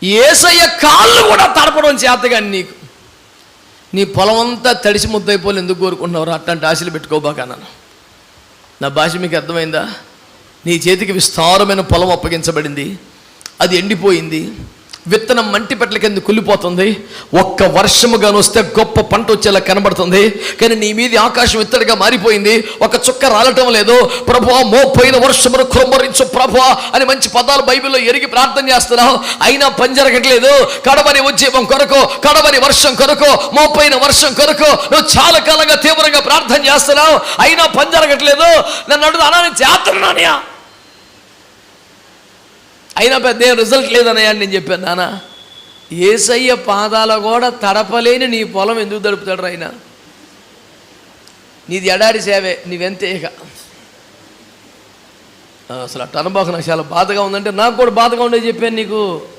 యేసయ్య కాళ్ళు కూడా తడపడం చేతగాని నీకు, నీ పొలం అంతా తడిసి ముద్దయిపోలు ఎందుకు కోరుకుంటున్నావు? అట్లాంటి ఆశలు పెట్టుకోబాకన్నాను. నా భాష మీకు అర్థమైందా? నీ చేతికి విస్తారమైన పొలం అప్పగించబడింది, అది ఎండిపోయింది, విత్తనం మంటి పెట్ల కింద కుళ్ళిపోతుంది, ఒక్క వర్షముగాను వస్తే గొప్ప పంట వచ్చేలా కనబడుతుంది, కానీ నీ మీది ఆకాశం ఇత్తడిగా మారిపోయింది, ఒక చుక్క రాలటం లేదు. ప్రభువా, మోపోయిన వర్షమును కృమ్మరించు ప్రభువా అని మంచి పదాలు బైబిల్లో ఎరిగి ప్రార్థన చేస్తున్నావు, అయినా పని జరగట్లేదు. కడవని ఉద్యమం కొరకు, కడవని వర్షం కొరకు, మోపోయిన వర్షం కొరకు నువ్వు చాలా కాలంగా తీవ్రంగా ప్రార్థన చేస్తున్నావు, అయినా పని జరగట్లేదు. నన్ను అడుగు అనాన్ని చేస్తున్నానయా, అయినా పెద్ద రిజల్ట్ లేదనయ్యా నేను చెప్పాను. నాన్న, యేసయ్య పాదాల కూడా తడపలేని నీ పొలం ఎందుకు తడుపుతాడు ఆయన? నీది ఎడారి సేవే, నీవెంతే. ఇక అసలు అట్ట అనుభవం నాకు చాలా బాధగా ఉందంటే, నాకు కూడా బాధగా ఉండే చెప్పాను నీకు.